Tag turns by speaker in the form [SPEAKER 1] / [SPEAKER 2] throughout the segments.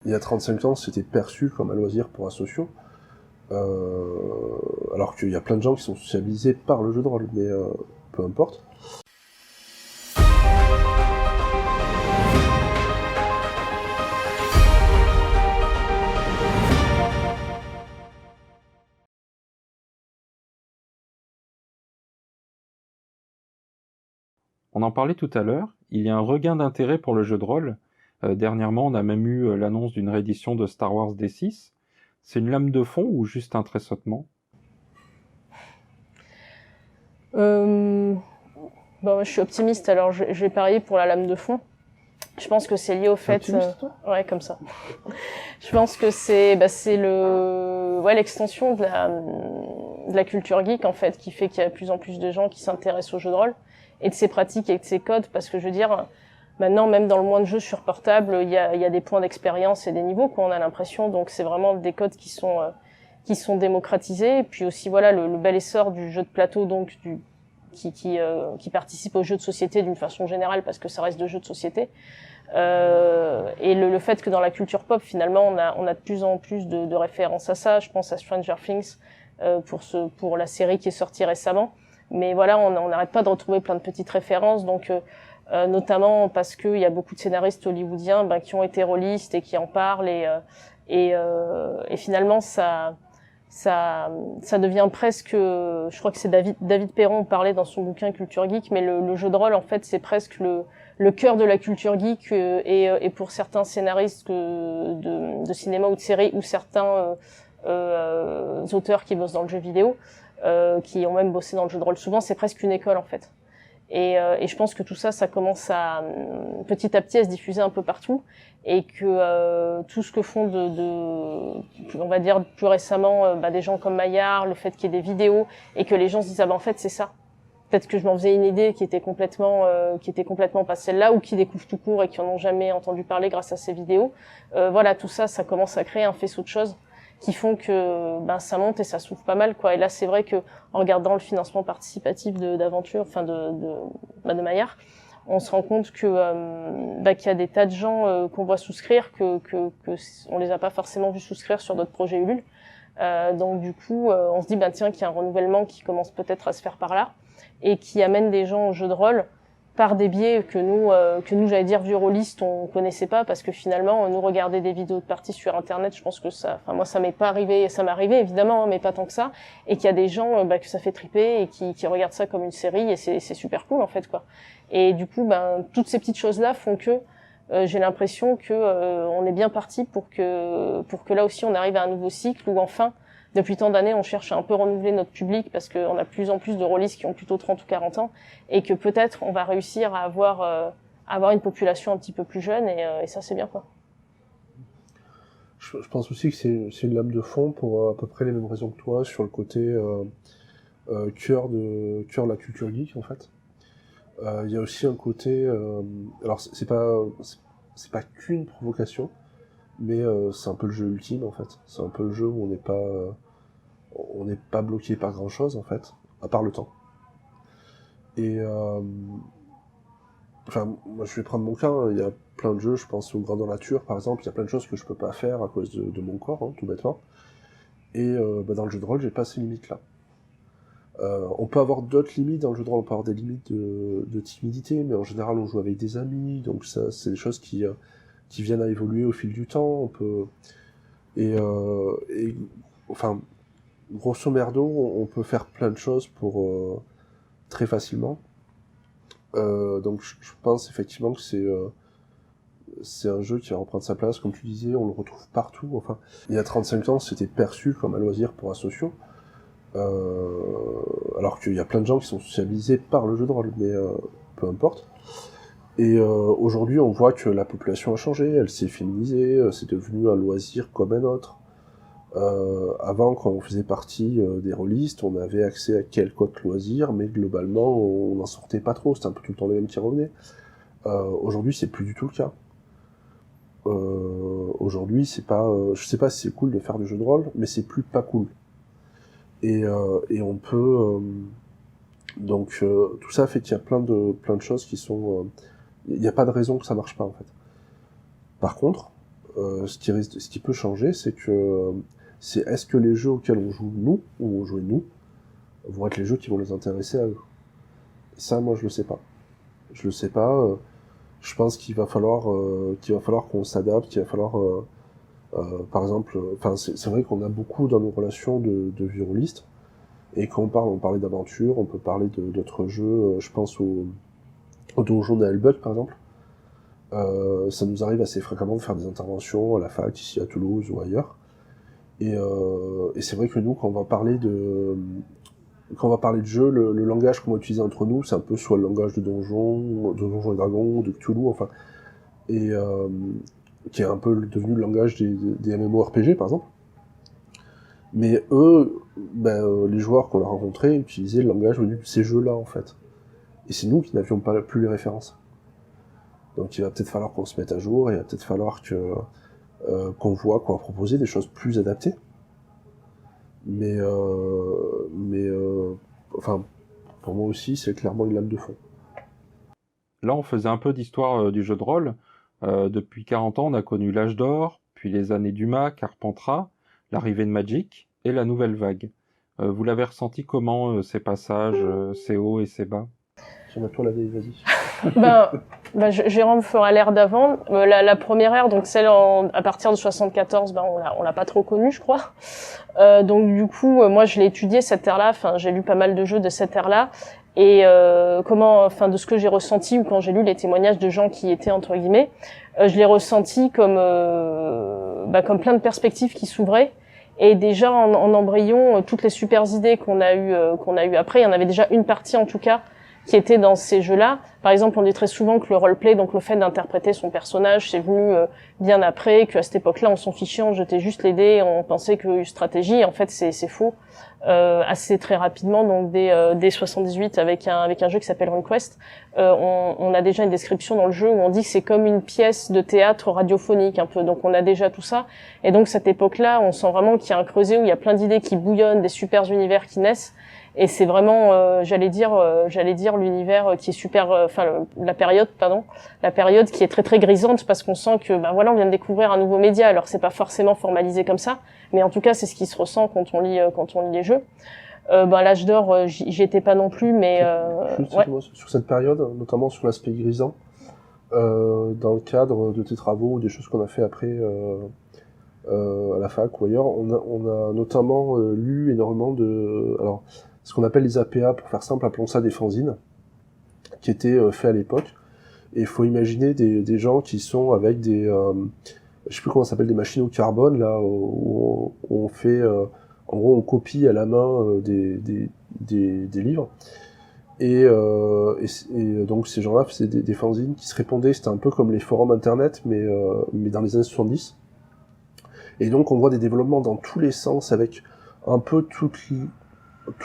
[SPEAKER 1] il y a 35 ans, c'était perçu comme un loisir pour asociaux, alors qu'il y a plein de gens qui sont sociabilisés par le jeu de rôle, mais peu importe.
[SPEAKER 2] On en parlait tout à l'heure, il y a un regain d'intérêt pour le jeu de rôle. Dernièrement, on a même eu l'annonce d'une réédition de Star Wars D6. C'est une lame de fond ou juste un tressautement?
[SPEAKER 3] Moi, je suis optimiste, alors je vais parier pour la lame de fond. Je pense que c'est lié au fait... ouais, comme ça. Je pense que c'est l'extension de la culture geek, en fait, qui fait qu'il y a de plus en plus de gens qui s'intéressent au jeu de rôle, et de ses pratiques et de ses codes, parce que je veux dire, maintenant, même dans le moins de jeux sur portable, il y a des points d'expérience et des niveaux, quoi, on a l'impression, donc c'est vraiment des codes qui sont démocratisés, et puis aussi, voilà, le bel essor du jeu de plateau, donc qui participe aux jeux de société d'une façon générale, parce que ça reste de jeux de société. Et le fait que dans la culture pop, finalement, on a de plus en plus de références à ça. Je pense à Stranger Things, pour la série qui est sortie récemment. Mais voilà, on n'arrête pas de retrouver plein de petites références, donc notamment parce qu'il y a beaucoup de scénaristes hollywoodiens qui ont été rôlistes et qui en parlent, et finalement ça devient presque, je crois que c'est David Perron parlait dans son bouquin Culture Geek, mais le jeu de rôle, en fait, c'est presque le cœur de la culture geek, et pour certains scénaristes de cinéma ou de série, ou certains auteurs qui bossent dans le jeu vidéo, qui ont même bossé dans le jeu de rôle, souvent c'est presque une école, en fait. Et je pense que tout ça commence à petit à petit à se diffuser un peu partout, et que tout ce que font on va dire plus récemment, des gens comme Maillard, le fait qu'il y ait des vidéos et que les gens se disent en fait c'est ça. Peut-être que je m'en faisais une idée qui était complètement pas celle-là, ou qui découvrent tout court et qui en ont jamais entendu parler grâce à ces vidéos. Voilà, tout ça commence à créer un faisceau de choses qui font que ça monte et ça s'ouvre pas mal, quoi. Et là, c'est vrai que en regardant le financement participatif d'aventure, enfin de Maillard, on se rend compte que qu'il y a des tas de gens qu'on voit souscrire, que on les a pas forcément vus souscrire sur d'autres projets Ulule. Donc du coup, on se dit tiens, qu'il y a un renouvellement qui commence peut-être à se faire par là, et qui amène des gens au jeu de rôle par des biais que nous, j'allais dire, vieux rôlistes, on connaissait pas, parce que finalement, nous regarder des vidéos de parties sur Internet, je pense que moi, ça m'est pas arrivé, ça m'est arrivé évidemment, mais pas tant que ça, et qu'il y a des gens, que ça fait triper, et qui regardent ça comme une série, et c'est super cool, en fait, quoi. Et du coup, toutes ces petites choses-là font que, j'ai l'impression que, on est bien parti pour que là aussi, on arrive à un nouveau cycle où enfin, depuis tant d'années, on cherche à un peu renouveler notre public, parce qu'on a de plus en plus de rôlistes qui ont plutôt 30 ou 40 ans, et que peut-être on va réussir à avoir une population un petit peu plus jeune, et ça c'est bien, quoi.
[SPEAKER 1] Je pense aussi que c'est une lame de fond pour à peu près les mêmes raisons que toi, sur le côté cœur de la culture geek, en fait. Il y a aussi un côté... alors c'est pas qu'une provocation, mais c'est un peu le jeu ultime, en fait. C'est un peu le jeu où on n'est pas bloqué par grand chose, en fait, à part le temps. Et moi je vais prendre mon cas, hein. Il y a plein de jeux, je pense au Grandeur Nature par exemple, il y a plein de choses que je peux pas faire à cause de mon corps, hein, tout bêtement. Et dans le jeu de rôle, j'ai pas ces limites-là. On peut avoir d'autres limites dans le jeu de rôle, on peut avoir des limites de timidité, mais en général on joue avec des amis, donc ça c'est des choses qui viennent à évoluer au fil du temps. On peut et enfin grosso merdo, on peut faire plein de choses pour très facilement. Donc je pense effectivement que c'est un jeu qui va reprendre sa place, comme tu disais, on le retrouve partout. Enfin, il y a 35 ans, c'était perçu comme un loisir pour asociaux, alors qu'il y a plein de gens qui sont sociabilisés par le jeu de rôle, mais peu importe. Et aujourd'hui, on voit que la population a changé, elle s'est féminisée, c'est devenu un loisir comme un autre. Avant, quand on faisait partie des rôlistes, on avait accès à quelques autres loisirs, mais globalement, on n'en sortait pas trop, c'était un peu tout le temps les mêmes qui revenaient. Aujourd'hui, c'est plus du tout le cas. Aujourd'hui, c'est pas, je sais pas si c'est cool de faire du jeu de rôle, mais c'est plus pas cool. Et on peut, donc tout ça fait qu'il y a plein de choses qui sont, il n'y a pas de raison que ça marche pas en fait. Par contre, ce qui peut changer, c'est est-ce que les jeux auxquels on joue nous, ou on jouait nous, vont être les jeux qui vont les intéresser à eux. Et ça, moi, je le sais pas. Je le sais pas. Je pense qu'il va falloir qu'on s'adapte, qu'il va falloir, par exemple, c'est vrai qu'on a beaucoup dans nos relations de vieux rôlistes, et quand on parlait d'aventure, on peut parler d'autres jeux. Je pense au donjon d'Albuck, par exemple. Ça nous arrive assez fréquemment de faire des interventions à la fac, ici à Toulouse ou ailleurs. Et c'est vrai que nous, quand on va parler de jeu, le langage qu'on va utiliser entre nous, c'est un peu soit le langage de Donjons et Dragons, de Cthulhu, enfin, et qui est un peu devenu le langage des MMORPG, par exemple. Mais eux, les joueurs qu'on a rencontrés utilisaient le langage venu de ces jeux-là, en fait. Et c'est nous qui n'avions pas plus les références. Donc il va peut-être falloir qu'on se mette à jour, et il va peut-être falloir qu'on voit qu'on va proposer des choses plus adaptées. Mais enfin, pour moi aussi, c'est clairement une lame de fond.
[SPEAKER 2] Là, on faisait un peu d'histoire du jeu de rôle. Depuis 40 ans, on a connu l'âge d'or, puis les années Dumas, Carpentras, l'arrivée de Magic et la nouvelle vague. Vous l'avez ressenti comment, ces passages, ces hauts et ces bas?
[SPEAKER 1] Toi la vieille, vas-y.
[SPEAKER 3] Jérôme fera l'ère d'avant. La première ère, donc celle à partir de 74, on l'a pas trop connue, je crois. Donc du coup, moi je l'ai étudié cette ère-là. Enfin, j'ai lu pas mal de jeux de cette ère-là. Et de ce que j'ai ressenti ou quand j'ai lu les témoignages de gens qui étaient entre guillemets, je l'ai ressenti comme plein de perspectives qui s'ouvraient. Et déjà en embryon, toutes les super idées qu'on a eu après, il y en avait déjà une partie en tout cas qui était dans ces jeux-là. Par exemple, on dit très souvent que le roleplay, donc le fait d'interpréter son personnage, c'est venu bien après, qu'à cette époque-là, on s'en fichait, on jetait juste les dés, on pensait que stratégie, en fait, c'est faux. Assez très rapidement, donc dès 78, avec un jeu qui s'appelle RuneQuest, on a déjà une description dans le jeu où on dit que c'est comme une pièce de théâtre radiophonique, un peu. Donc on a déjà tout ça. Et donc cette époque-là, on sent vraiment qu'il y a un creuset où il y a plein d'idées qui bouillonnent, des super univers qui naissent. Et c'est vraiment, j'allais dire l'univers qui est super, la période qui est très très grisante parce qu'on sent que, on vient de découvrir un nouveau média. Alors c'est pas forcément formalisé comme ça, mais en tout cas c'est ce qui se ressent quand on lit les jeux. L'âge d'or, j'y étais pas non plus, mais
[SPEAKER 1] sur cette période, notamment sur l'aspect grisant, dans le cadre de tes travaux ou des choses qu'on a fait après à la fac ou ailleurs, on a notamment lu énormément ce qu'on appelle les APA, pour faire simple, appelons ça des fanzines, qui étaient faits à l'époque. Et il faut imaginer des gens qui sont avec des, je sais plus comment ça s'appelle, des machines au carbone, là, où on fait, en gros, on copie à la main des livres. Et donc ces gens-là faisaient des fanzines qui se répondaient, c'était un peu comme les forums internet, mais dans les années 70. Et donc on voit des développements dans tous les sens, avec un peu tous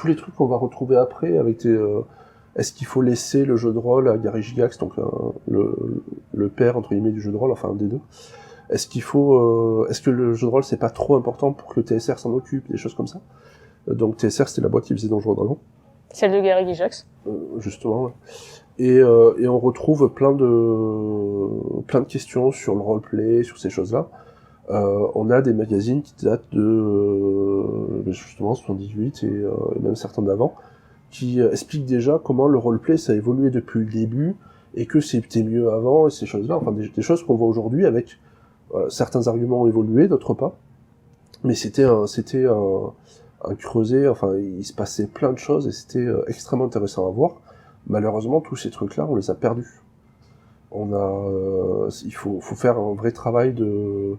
[SPEAKER 1] les trucs qu'on va retrouver après, avec est-ce qu'il faut laisser le jeu de rôle à Gary Gygax, donc le père entre guillemets du jeu de rôle, enfin un des deux. Est-ce que le jeu de rôle c'est pas trop important pour que le TSR s'en occupe, des choses comme ça. Donc TSR c'était la boîte qui faisait Donjons et Dragons.
[SPEAKER 3] Celle de Gary Gygax.
[SPEAKER 1] Justement, ouais. Et on retrouve plein de questions sur le roleplay, sur ces choses-là. On a des magazines qui datent de justement 78 et même certains d'avant, qui expliquent déjà comment le roleplay ça a évolué depuis le début et que c'était mieux avant et ces choses-là, enfin des choses qu'on voit aujourd'hui avec certains arguments ont évolué, d'autres pas, mais c'était un creuset, enfin il se passait plein de choses et c'était extrêmement intéressant à voir. Malheureusement tous ces trucs-là on les a perdus. Il faut faire un vrai travail de,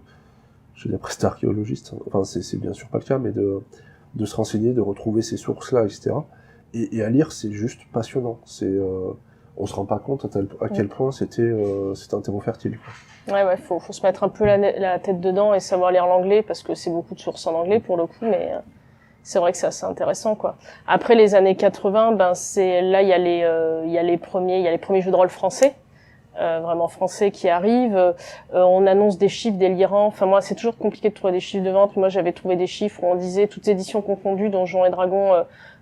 [SPEAKER 1] je vais dire presque archéologiste, enfin c'est bien sûr pas le cas, mais de se renseigner, de retrouver ces sources-là, etc. Et à lire, c'est juste passionnant. On se rend pas compte à quel point c'était un terreau fertile.
[SPEAKER 3] Ouais, faut se mettre un peu la tête dedans et savoir lire l'anglais parce que c'est beaucoup de sources en anglais pour le coup, mais c'est vrai que c'est assez intéressant, quoi. Après les années 80, il y a les premiers jeux de rôle français. vraiment français qui arrivent. On annonce des chiffres délirants. Enfin moi, c'est toujours compliqué de trouver des chiffres de vente. Moi, j'avais trouvé des chiffres où on disait toutes éditions confondues, Donjons et Dragons,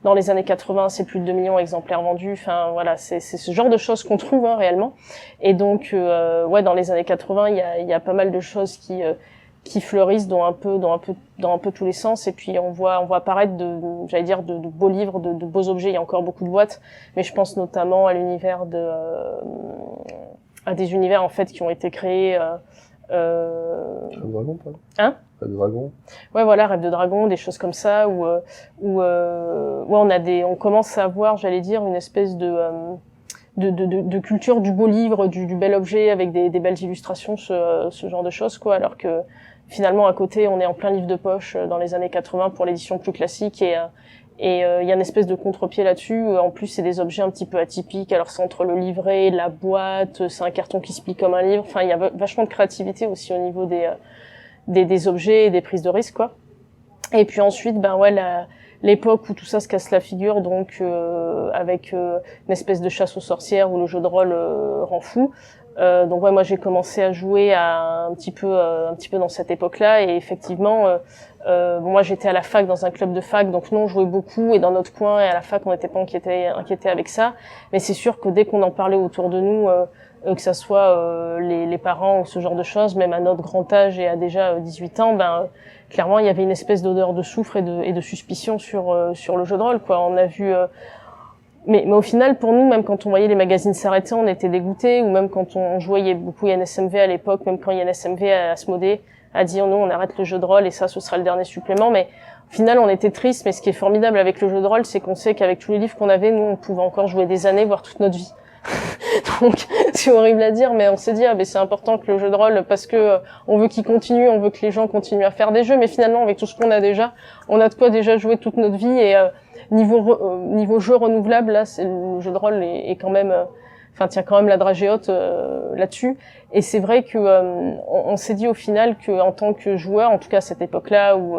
[SPEAKER 3] dans les années 80, c'est plus de 2 millions d'exemplaires vendus. Enfin voilà, c'est ce genre de choses qu'on trouve réellement. Et donc ouais, dans les années 80, il y a pas mal de choses qui fleurissent dans un peu tous les sens, et puis on voit apparaître de beaux livres, de beaux objets. Il y a encore beaucoup de boîtes, mais je pense notamment à l'univers à des univers en fait qui ont été créés
[SPEAKER 1] Rêve de Dragon, pas?
[SPEAKER 3] Hein?
[SPEAKER 1] Rêve de Dragon.
[SPEAKER 3] Ouais, voilà, Rêve de Dragon, des choses comme ça où ouais, on commence à avoir, j'allais dire, une espèce de culture du beau livre, du bel objet avec des belles illustrations, ce genre de choses, quoi, alors que finalement à côté on est en plein livre de poche dans les années 80 pour l'édition plus classique, et il y a une espèce de contre-pied là-dessus. En plus, c'est des objets un petit peu atypiques. Alors, c'est entre le livret, la boîte, c'est un carton qui se plie comme un livre. Enfin, il y a vachement de créativité aussi au niveau des objets et des prises de risques, quoi. Et puis ensuite, ben ouais, l'époque où tout ça se casse la figure, donc avec une espèce de chasse aux sorcières où le jeu de rôle rend fou. Donc ouais, moi j'ai commencé à jouer un petit peu dans cette époque-là, et effectivement, bon, moi j'étais à la fac, dans un club de fac, donc nous on jouait beaucoup, et dans notre coin et à la fac on n'était pas inquiété avec ça. Mais c'est sûr que dès qu'on en parlait autour de nous, que ça soit les parents ou ce genre de choses, même à notre grand âge et à déjà 18 ans, ben clairement il y avait une espèce d'odeur de soufre et de suspicion sur le jeu de rôle, quoi. On a vu mais au final, pour nous, même quand on voyait les magazines s'arrêter, on était dégoûtés, ou même quand on jouait, il y avait beaucoup YNSMV à l'époque, même quand YNSMV Asmodée a dit, oh non, on arrête le jeu de rôle et ça, ce sera le dernier supplément. Mais au final, on était tristes. Mais ce qui est formidable avec le jeu de rôle, c'est qu'on sait qu'avec tous les livres qu'on avait, nous, on pouvait encore jouer des années, voire toute notre vie. Donc, c'est horrible à dire, mais on s'est dit, ah, ben, c'est important que le jeu de rôle, parce que on veut qu'il continue, on veut que les gens continuent à faire des jeux, mais finalement, avec tout ce qu'on a déjà, on a de quoi déjà jouer toute notre vie. Et niveau jeu renouvelable, là, le jeu de rôle est quand même, tient quand même la dragée haute là-dessus. Et c'est vrai que on s'est dit au final que en tant que joueur, en tout cas à cette époque-là où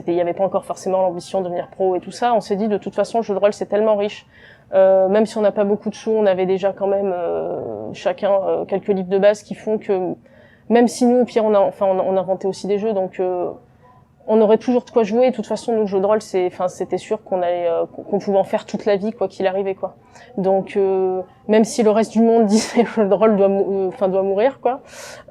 [SPEAKER 3] il y avait pas encore forcément l'ambition de devenir pro et tout ça, on s'est dit de toute façon le jeu de rôle c'est tellement riche. Même si on n'a pas beaucoup de sous, on avait déjà quand même chacun quelques livres de base qui font que même si nous au pire on inventait aussi des jeux, donc on aurait toujours de quoi jouer. Et de toute façon, nous, le jeu de rôle, c'était sûr qu'on pouvait en faire toute la vie, quoi qu'il arrivait, quoi. Donc, même si le reste du monde disait que le jeu de rôle doit mourir, quoi,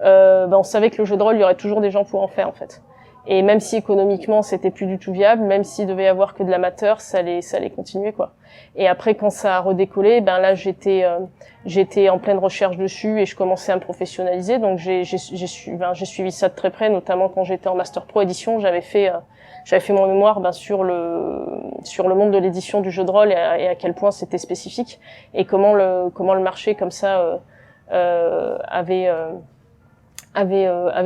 [SPEAKER 3] on savait que le jeu de rôle, il y aurait toujours des gens pour en faire, en fait. Et même si économiquement, c'était plus du tout viable, même s'il devait y avoir que de l'amateur, ça allait continuer, quoi. Et après, quand ça a redécollé, ben là, j'étais en pleine recherche dessus et je commençais à me professionnaliser. Donc, j'ai suivi ça de très près, notamment quand j'étais en Master Pro édition. J'avais fait mon mémoire, sur le monde de l'édition du jeu de rôle, et à quel point c'était spécifique, et comment le marché comme ça avait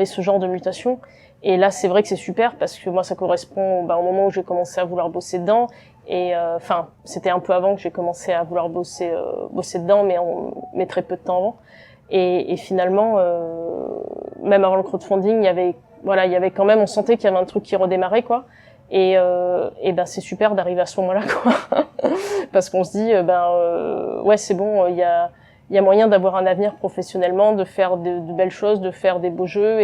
[SPEAKER 3] ce genre de mutation. Et là, c'est vrai que c'est super, parce que moi, ça correspond au moment où j'ai commencé à vouloir bosser dedans. Et c'était un peu avant que j'ai commencé à vouloir bosser dedans, mais très peu de temps avant. Et finalement, même avant le crowdfunding, il y avait quand même, on sentait qu'il y avait un truc qui redémarrait, quoi. Et c'est super d'arriver à ce moment-là, quoi. Parce qu'on se dit, ouais, c'est bon, il y a moyen d'avoir un avenir professionnellement, de faire de belles choses, de faire des beaux jeux,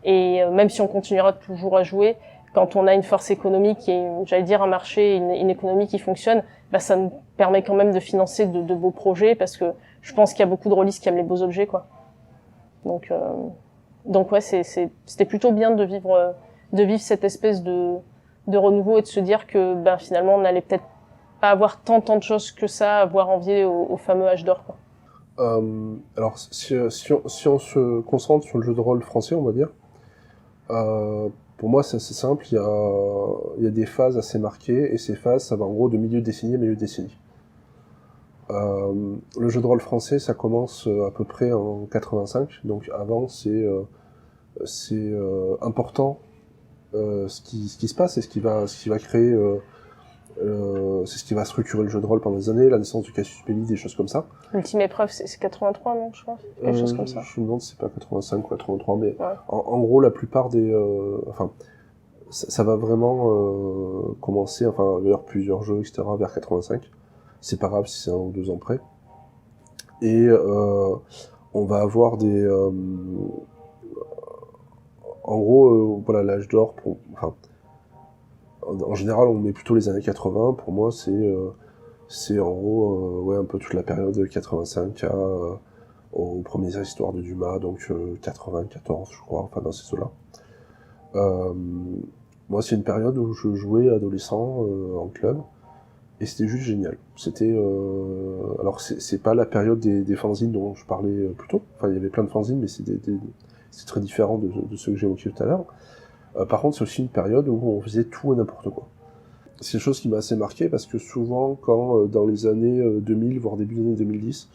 [SPEAKER 3] et même si on continuera toujours à jouer, quand on a une force économique et, j'allais dire, un marché, une économie qui fonctionne, ça nous permet quand même de financer de beaux projets, parce que je pense qu'il y a beaucoup de rôlistes qui aiment les beaux objets, quoi. Donc ouais, c'était plutôt bien de vivre cette espèce de renouveau, et de se dire que finalement on n'allait peut-être pas avoir tant de choses que ça à voir envier au fameux âge d'or, quoi.
[SPEAKER 1] Alors si on se concentre sur le jeu de rôle français, on va dire, pour moi c'est assez simple. Il y a des phases assez marquées, et ces phases, ça va en gros de milieu de décennie à milieu de décennie. Le jeu de rôle français, ça commence à peu près en 85, donc avant c'est important ce qui se passe, et ce qui va créer, c'est ce qui va structurer le jeu de rôle pendant des années, la naissance du Casus Belli, des choses comme ça.
[SPEAKER 3] Ultime épreuve, c'est 83, non, je crois, quelque chose comme ça.
[SPEAKER 1] Je me demande si c'est pas 85 ou 83, mais
[SPEAKER 3] ouais.
[SPEAKER 1] En gros la plupart des, ça va vraiment commencer, il va y avoir plusieurs jeux, etc. vers 85. C'est pas grave si c'est 1 ou 2 ans près. Et on va avoir des... en gros, voilà, l'âge d'or, enfin, en général, on met plutôt les années 80. Pour moi, c'est en gros ouais, un peu toute la période de 85 aux premières histoires de Dumas, donc 94, je crois, enfin dans ces eaux-là. Moi, c'est une période où je jouais adolescent en club, et c'était juste génial. C'était alors c'est pas la période des fanzines dont je parlais plus tôt. Enfin, il y avait plein de fanzines, mais c'est très différent de ceux que j'ai évoqués tout à l'heure. Par contre, c'est aussi une période où on faisait tout et n'importe quoi. C'est une chose qui m'a assez marqué parce que souvent, quand dans les années 2000, voire début des années 2010,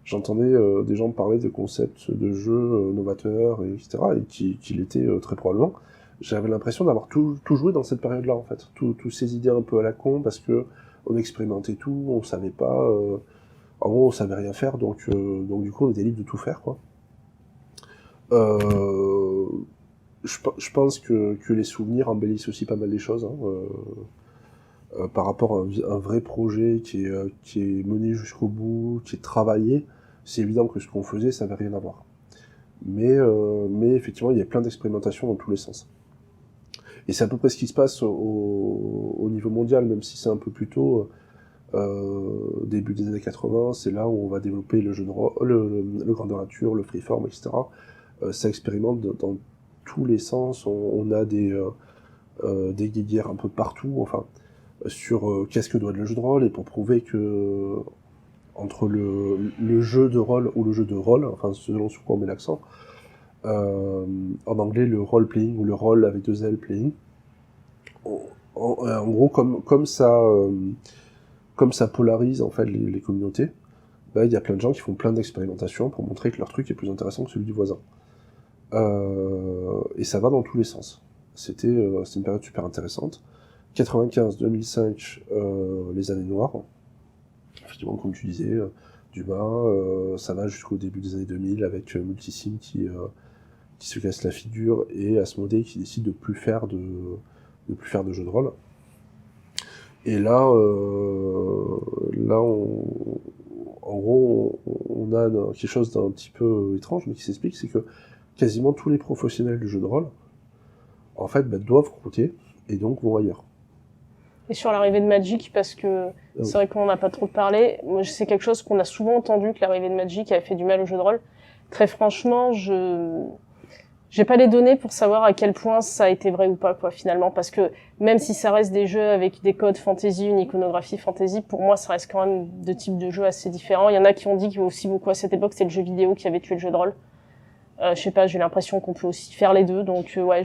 [SPEAKER 1] j'entendais des gens parler de concepts de jeux novateurs, etc., et qu'il était très probablement, j'avais l'impression d'avoir tout joué dans cette période-là, en fait. Toutes ces idées un peu à la con, parce que on expérimentait tout, on savait pas... en gros, on savait rien faire, donc du coup, on était libre de tout faire, quoi. Je pense que les souvenirs embellissent aussi pas mal les choses, hein, par rapport à un vrai projet qui est mené jusqu'au bout, qui est travaillé. C'est évident que ce qu'on faisait, ça n'avait rien à voir. Mais effectivement, il y a plein d'expérimentations dans tous les sens. Et c'est à peu près ce qui se passe au niveau mondial, même si c'est un peu plus tôt, début des années 80, c'est là où on va développer le jeu de rôle, le grandeur nature, le freeform, etc. Ça expérimente dans tous les sens. On a des guéguerres un peu partout, enfin, sur qu'est-ce que doit être le jeu de rôle, et pour prouver que entre le jeu de rôle ou le jeu de rôle, enfin selon sur quoi on met l'accent, en anglais le role-playing ou le rôle avec 2 L playing, en gros comme ça polarise en fait les communautés, bah, il y a plein de gens qui font plein d'expérimentations pour montrer que leur truc est plus intéressant que celui du voisin. Et ça va dans tous les sens. C'était une période super intéressante. 95, 2005, les années noires. Effectivement, comme tu disais, Dumas, ça va jusqu'au début des années 2000 avec Multisim qui se casse la figure et Asmodée qui décide de plus faire de jeux de rôle. Et là, en gros, on a quelque chose d'un petit peu étrange, mais qui s'explique, c'est que quasiment tous les professionnels du jeu de rôle, en fait, doivent recruter et donc vont ailleurs.
[SPEAKER 3] Et sur l'arrivée de Magic, parce que c'est vrai qu'on n'a pas trop parlé, moi c'est quelque chose qu'on a souvent entendu, que l'arrivée de Magic avait fait du mal au jeu de rôle. Très franchement, j'ai pas les données pour savoir à quel point ça a été vrai ou pas, quoi, finalement, parce que même si ça reste des jeux avec des codes fantasy, une iconographie fantasy, pour moi ça reste quand même deux types de jeux assez différents. Il y en a qui ont dit que aussi beaucoup à cette époque c'était le jeu vidéo qui avait tué le jeu de rôle. Je sais pas, j'ai l'impression qu'on peut aussi faire les deux, donc ouais,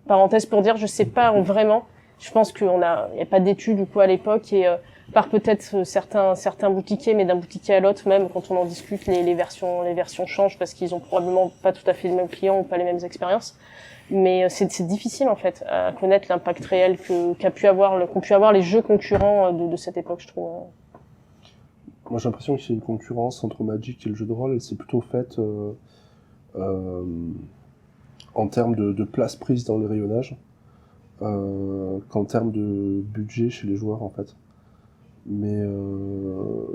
[SPEAKER 3] parenthèse pour dire, je sais pas vraiment. Je pense qu'il y a pas d'études ou quoi à l'époque, et par peut-être certains boutiquiers, mais d'un boutiquier à l'autre, même quand on en discute, les versions changent parce qu'ils ont probablement pas tout à fait les mêmes clients ou pas les mêmes expériences. Mais c'est difficile en fait à connaître l'impact réel qu'ont pu avoir les jeux concurrents de cette époque, je trouve.
[SPEAKER 1] Moi, j'ai l'impression que c'est une concurrence entre Magic et le jeu de rôle. Elle s'est plutôt faite en termes de place prise dans le rayonnage. Qu'en termes de budget chez les joueurs en fait. Mais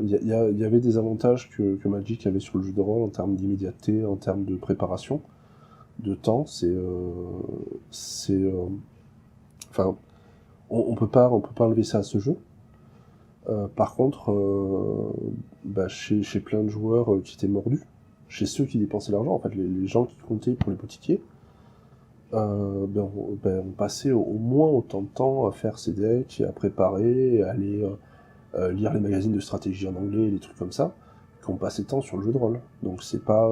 [SPEAKER 1] il y avait des avantages que Magic avait sur le jeu de rôle en termes d'immédiateté, en termes de préparation, de temps. Enfin, on peut pas enlever ça à ce jeu. Par contre, chez plein de joueurs qui étaient mordus, chez ceux qui dépensaient l'argent, en fait, les gens qui comptaient pour les boutiquiers, on passait au moins autant de temps à faire ses decks, et à préparer, et à aller lire les magazines de stratégie en anglais, des trucs comme ça, qu'on passait de temps sur le jeu de rôle. Donc c'est pas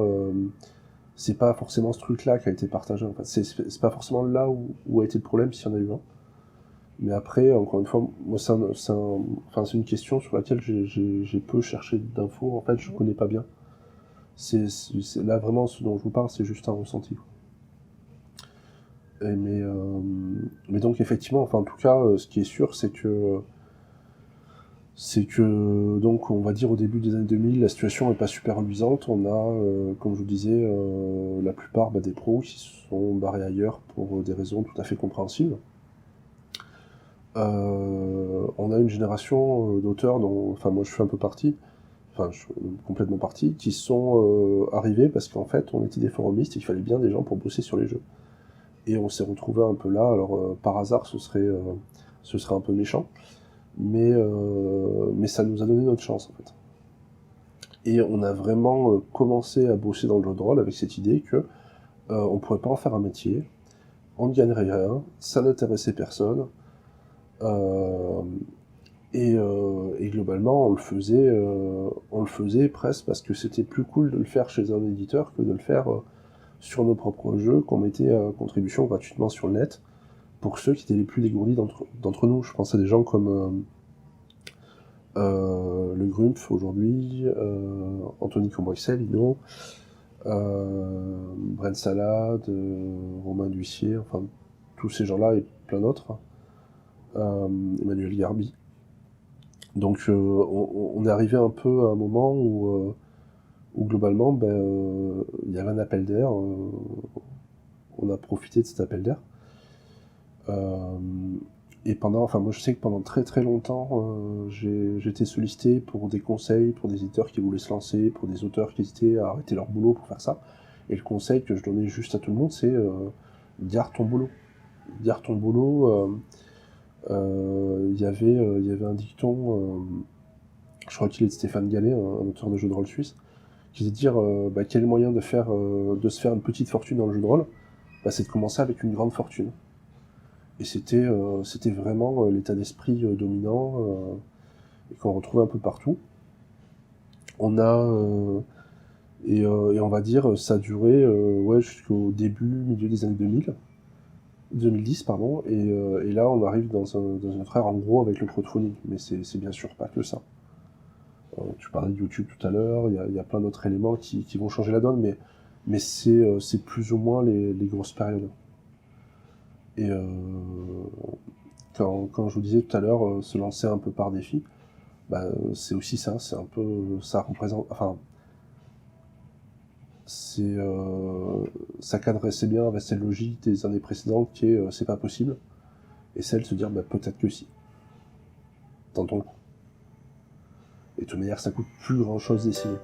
[SPEAKER 1] forcément ce truc-là qui a été partagé. En fait. C'est pas forcément là où a été le problème, s'il y en a eu un. Mais après, encore une fois, moi c'est une question sur laquelle j'ai peu cherché d'infos. En fait, je connais pas bien. C'est là vraiment ce dont je vous parle, c'est juste un ressenti. Mais donc effectivement, enfin en tout cas, ce qui est sûr, c'est que donc on va dire au début des années 2000, la situation n'est pas super reluisante. On a, comme je vous disais, la plupart des pros qui se sont barrés ailleurs pour des raisons tout à fait compréhensibles. On a une génération d'auteurs dont, enfin moi je fais un peu partie, enfin je suis complètement parti, qui sont arrivés parce qu'en fait on était des forumistes et qu'il fallait bien des gens pour bosser sur les jeux. Et on s'est retrouvé un peu là, alors par hasard ce serait un peu méchant, mais ça nous a donné notre chance en fait. Et on a vraiment commencé à bosser dans le jeu de rôle avec cette idée que on pourrait pas en faire un métier, on ne gagnerait rien, ça n'intéressait personne, et globalement on le faisait presque parce que c'était plus cool de le faire chez un éditeur que de le faire sur nos propres jeux qu'on mettait à contribution gratuitement sur le net pour ceux qui étaient les plus dégourdis d'entre nous. Je pense à des gens comme le Grumpf aujourd'hui, Anthony Combrexel, Lino, Brent Salade, Romain D'Huissier, enfin tous ces gens-là et plein d'autres, Emmanuel Garbi. Donc on est arrivé un peu à un moment où globalement il y avait un appel d'air, on a profité de cet appel d'air. Et moi je sais que pendant très très longtemps, j'ai été sollicité pour des conseils, pour des éditeurs qui voulaient se lancer, pour des auteurs qui hésitaient à arrêter leur boulot pour faire ça. Et le conseil que je donnais juste à tout le monde, c'est garde ton boulot. Garde ton boulot. Il y avait un dicton, je crois qu'il est de Stéphane Gallet, un auteur de jeux de rôle suisse, qui disait dire quel est le moyen de se faire une petite fortune dans le jeu de rôle, c'est de commencer avec une grande fortune. Et c'était vraiment l'état d'esprit dominant et qu'on retrouvait un peu partout. On a et on va dire ça a duré jusqu'au milieu des années 2010 pardon, et là on arrive dans une autre ère en gros avec le crowdfunding, mais c'est bien sûr pas que ça. Tu parlais de YouTube tout à l'heure, il y a plein d'autres éléments qui vont changer la donne, mais c'est plus ou moins les grosses périodes. Et quand je vous disais tout à l'heure, se lancer un peu par défi, c'est aussi ça, c'est un peu, ça représente, enfin, ça cadre assez bien avec cette logique des années précédentes qui est c'est pas possible, et celle de se dire peut-être que si. Tentons le coup. Et de toute manière, ça coûte plus grand chose d'essayer.